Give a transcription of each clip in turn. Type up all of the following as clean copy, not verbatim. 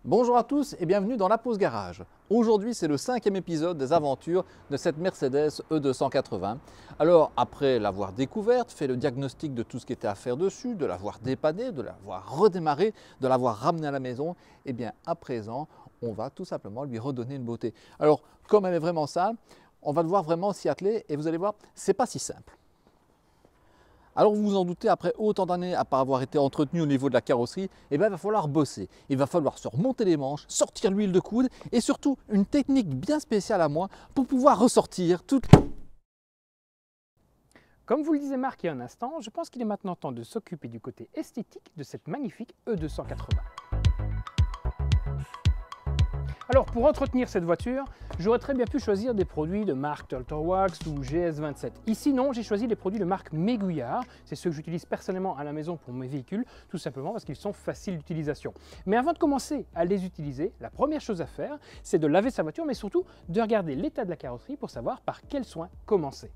Bonjour à tous et bienvenue dans la pause garage. Aujourd'hui c'est le 5e épisode des aventures de cette Mercedes E280. Alors après l'avoir découverte, fait le diagnostic de tout ce qui était à faire dessus, de l'avoir dépanné, de l'avoir redémarré, de l'avoir ramené à la maison, et bien à présent on va tout simplement lui redonner une beauté. Alors comme elle est vraiment sale, on va devoir vraiment s'y atteler et vous allez voir, c'est pas si simple. Alors vous vous en doutez, après autant d'années à pas avoir été entretenu au niveau de la carrosserie, il va falloir bosser. Il va falloir se remonter les manches, sortir l'huile de coude et surtout une technique bien spéciale à moi pour pouvoir ressortir toute... Comme vous le disait Marc il y a un instant, je pense qu'il est maintenant temps de s'occuper du côté esthétique de cette magnifique E280. Alors pour entretenir cette voiture, j'aurais très bien pu choisir des produits de marque Turtlewax ou GS27. Ici non, j'ai choisi des produits de marque Meguiar. C'est ceux que j'utilise personnellement à la maison pour mes véhicules, tout simplement parce qu'ils sont faciles d'utilisation. Mais avant de commencer à les utiliser, la première chose à faire, c'est de laver sa voiture, mais surtout de regarder l'état de la carrosserie pour savoir par quels soins commencer.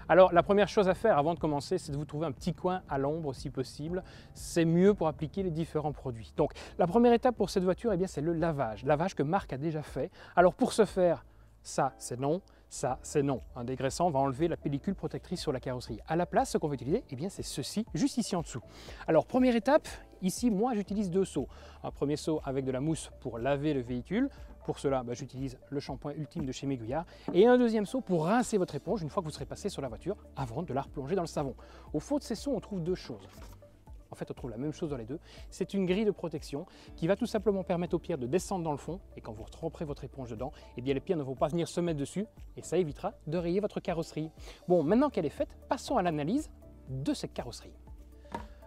Alors la première chose à faire avant de commencer, c'est de vous trouver un petit coin à l'ombre si possible. C'est mieux pour appliquer les différents produits. Donc la première étape pour cette voiture, c'est le lavage. Lavage que Marc a déjà fait. Alors pour ce faire, ça c'est non, ça c'est non. Un dégraissant va enlever la pellicule protectrice sur la carrosserie. À la place, ce qu'on va utiliser, c'est ceci, juste ici en dessous. Alors première étape, ici moi j'utilise deux seaux. Un premier seau avec de la mousse pour laver le véhicule. Pour cela, j'utilise le shampoing ultime de chez Meguiar et un deuxième seau pour rincer votre éponge une fois que vous serez passé sur la voiture avant de la replonger dans le savon. Au fond de ces seaux, on trouve deux choses. En fait, on trouve la même chose dans les deux. C'est une grille de protection qui va tout simplement permettre aux pierres de descendre dans le fond et quand vous tremperez votre éponge dedans, les pierres ne vont pas venir se mettre dessus et ça évitera de rayer votre carrosserie. Bon, maintenant qu'elle est faite, passons à l'analyse de cette carrosserie.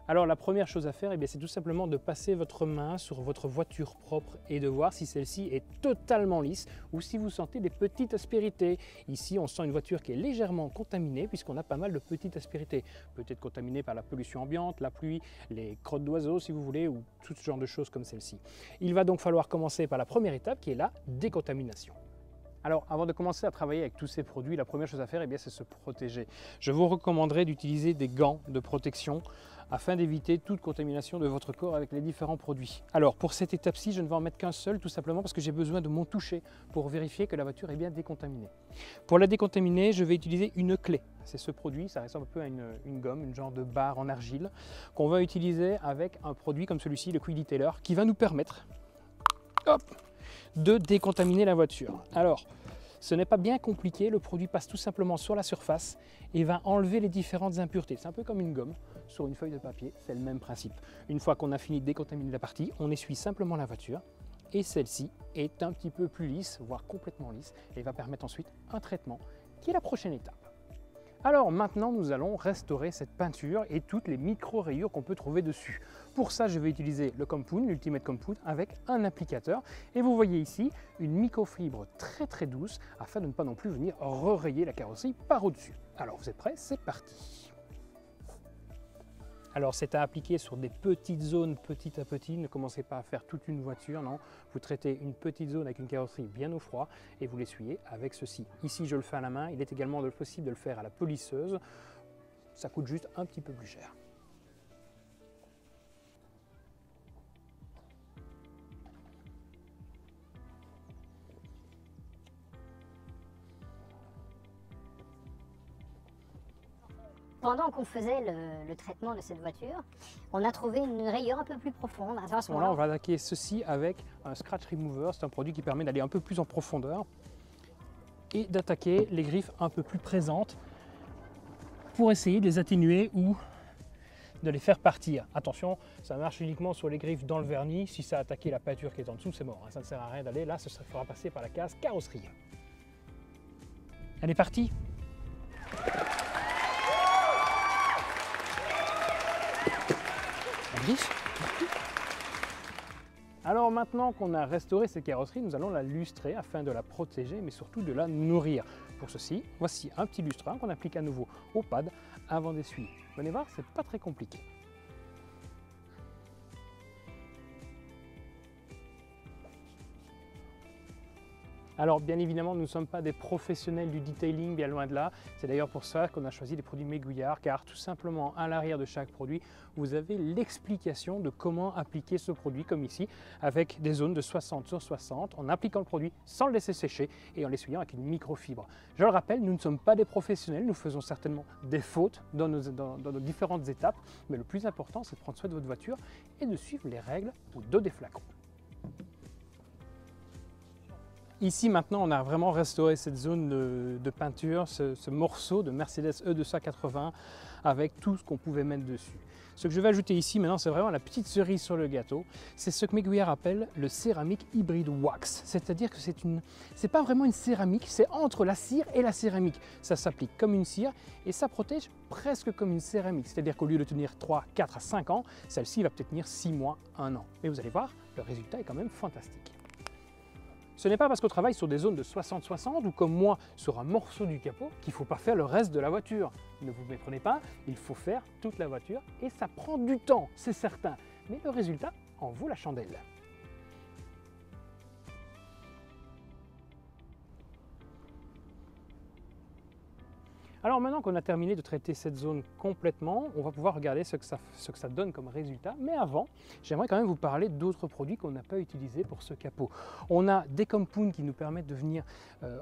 Alors la première chose à faire, c'est tout simplement de passer votre main sur votre voiture propre et de voir si celle-ci est totalement lisse ou si vous sentez des petites aspérités. Ici, on sent une voiture qui est légèrement contaminée puisqu'on a pas mal de petites aspérités. Peut-être contaminée par la pollution ambiante, la pluie, les crottes d'oiseaux si vous voulez ou tout ce genre de choses comme celle-ci. Il va donc falloir commencer par la première étape qui est la décontamination. Alors, avant de commencer à travailler avec tous ces produits, la première chose à faire, c'est se protéger. Je vous recommanderais d'utiliser des gants de protection afin d'éviter toute contamination de votre corps avec les différents produits. Alors, pour cette étape-ci, je ne vais en mettre qu'un seul, tout simplement parce que j'ai besoin de mon toucher pour vérifier que la voiture est bien décontaminée. Pour la décontaminer, je vais utiliser une clé. C'est ce produit, ça ressemble un peu à une gomme, une genre de barre en argile, qu'on va utiliser avec un produit comme celui-ci, le Quick Detailer, qui va nous permettre de décontaminer la voiture. Alors, ce n'est pas bien compliqué, le produit passe tout simplement sur la surface et va enlever les différentes impuretés. C'est un peu comme une gomme sur une feuille de papier, c'est le même principe. Une fois qu'on a fini de décontaminer la partie, on essuie simplement la voiture et celle-ci est un petit peu plus lisse, voire complètement lisse, et va permettre ensuite un traitement qui est la prochaine étape. Alors maintenant, nous allons restaurer cette peinture et toutes les micro-rayures qu'on peut trouver dessus. Pour ça, je vais utiliser le Compound, l'Ultimate Compound, avec un applicateur. Et vous voyez ici une microfibre très douce afin de ne pas non plus venir re-rayer la carrosserie par au-dessus. Alors vous êtes prêts? C'est parti! Alors c'est à appliquer sur des petites zones petit à petit, ne commencez pas à faire toute une voiture, non. Vous traitez une petite zone avec une carrosserie bien au froid et vous l'essuyez avec ceci. Ici je le fais à la main, il est également possible de le faire à la polisseuse, ça coûte juste un petit peu plus cher. Pendant qu'on faisait le traitement de cette voiture, on a trouvé une rayure un peu plus profonde. À ce moment-là, on va attaquer ceci avec un Scratch Remover. C'est un produit qui permet d'aller un peu plus en profondeur et d'attaquer les griffes un peu plus présentes pour essayer de les atténuer ou de les faire partir. Attention, ça marche uniquement sur les griffes dans le vernis. Si ça a attaqué la peinture qui est en dessous, c'est mort. Ça ne sert à rien d'aller là, ça fera passer par la case carrosserie. Elle est partie. Alors maintenant qu'on a restauré cette carrosserie, nous allons la lustrer afin de la protéger mais surtout de la nourrir. Pour ceci, voici un petit lustrin qu'on applique à nouveau au pad avant d'essuyer. Vous allez voir, c'est pas très compliqué. Alors bien évidemment, nous ne sommes pas des professionnels du detailing, bien loin de là. C'est d'ailleurs pour ça qu'on a choisi les produits Meguiar, car tout simplement à l'arrière de chaque produit, vous avez l'explication de comment appliquer ce produit, comme ici, avec des zones de 60 sur 60, en appliquant le produit sans le laisser sécher et en l'essuyant avec une microfibre. Je le rappelle, nous ne sommes pas des professionnels, nous faisons certainement des fautes dans nos différentes étapes, mais le plus important, c'est de prendre soin de votre voiture et de suivre les règles au dos des flacons. Ici maintenant on a vraiment restauré cette zone de peinture, ce morceau de Mercedes E280 avec tout ce qu'on pouvait mettre dessus. Ce que je vais ajouter ici maintenant, c'est vraiment la petite cerise sur le gâteau. C'est ce que Meguiar appelle le céramique hybride wax. C'est-à-dire que c'est pas vraiment une céramique, c'est entre la cire et la céramique. Ça s'applique comme une cire et ça protège presque comme une céramique. C'est-à-dire qu'au lieu de tenir 3, 4 à 5 ans, celle-ci va peut-être tenir 6 mois, 1 an. Mais vous allez voir, le résultat est quand même fantastique. Ce n'est pas parce qu'on travaille sur des zones de 60-60 ou comme moi sur un morceau du capot qu'il ne faut pas faire le reste de la voiture. Ne vous méprenez pas, il faut faire toute la voiture et ça prend du temps, c'est certain. Mais le résultat en vaut la chandelle. Alors maintenant qu'on a terminé de traiter cette zone complètement, on va pouvoir regarder ce que ça donne comme résultat. Mais avant, j'aimerais quand même vous parler d'autres produits qu'on n'a pas utilisés pour ce capot. On a des compounds qui nous permettent de venir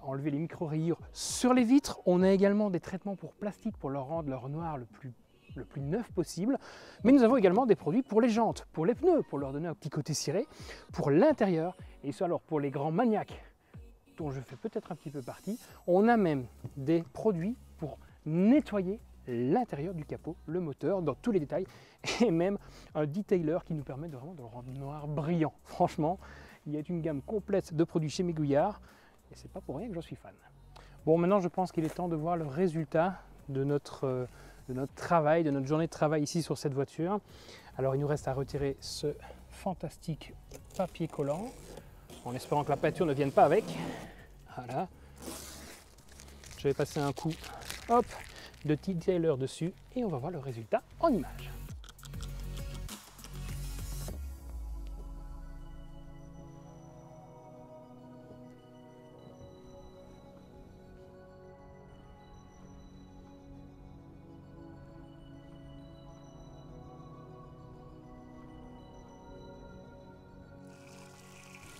enlever les micro-rayures sur les vitres. On a également des traitements pour plastique pour leur rendre leur noir le plus neuf possible. Mais nous avons également des produits pour les jantes, pour les pneus, pour leur donner un petit côté ciré, pour l'intérieur. Et ça alors pour les grands maniaques, dont je fais peut-être un petit peu partie, on a même des produits pour nettoyer l'intérieur du capot, le moteur, dans tous les détails, et même un detailer qui nous permet de vraiment de le rendre noir brillant. Franchement, il y a une gamme complète de produits chez Meguiar, et c'est pas pour rien que j'en suis fan. Bon, maintenant je pense qu'il est temps de voir le résultat de notre travail, de notre journée de travail ici sur cette voiture. Alors il nous reste à retirer ce fantastique papier collant, en espérant que la peinture ne vienne pas avec. Voilà. Je vais passer un coup, hop, de detailer dessus et on va voir le résultat en image.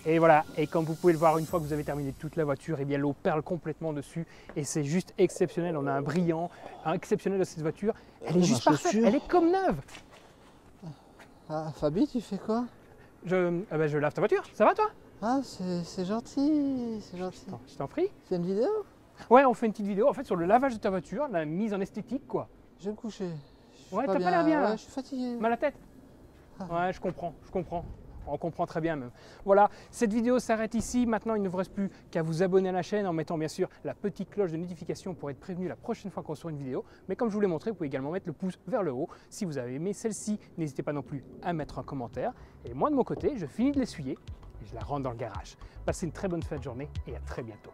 Et voilà, et comme vous pouvez le voir, une fois que vous avez terminé toute la voiture, eh bien l'eau perle complètement dessus et c'est juste exceptionnel. On a un brillant exceptionnel de cette voiture. Elle est juste parfaite, elle est comme neuve. Ah, Fabi, tu fais quoi? Je lave ta voiture, ça va toi? Ah, c'est gentil, c'est gentil. Je t'en prie. C'est une vidéo? Ouais, on fait une petite vidéo en fait sur le lavage de ta voiture, la mise en esthétique quoi. Je vais me coucher. Ouais, t'as pas l'air bien là. Ouais, je suis fatigué. Mal à la tête? Ah. Ouais, je comprends. On comprend très bien même. Voilà, cette vidéo s'arrête ici. Maintenant, il ne vous reste plus qu'à vous abonner à la chaîne en mettant bien sûr la petite cloche de notification pour être prévenu la prochaine fois qu'on sort une vidéo. Mais comme je vous l'ai montré, vous pouvez également mettre le pouce vers le haut. Si vous avez aimé celle-ci, n'hésitez pas non plus à mettre un commentaire. Et moi, de mon côté, je finis de l'essuyer et je la rentre dans le garage. Passez une très bonne fin de journée et à très bientôt.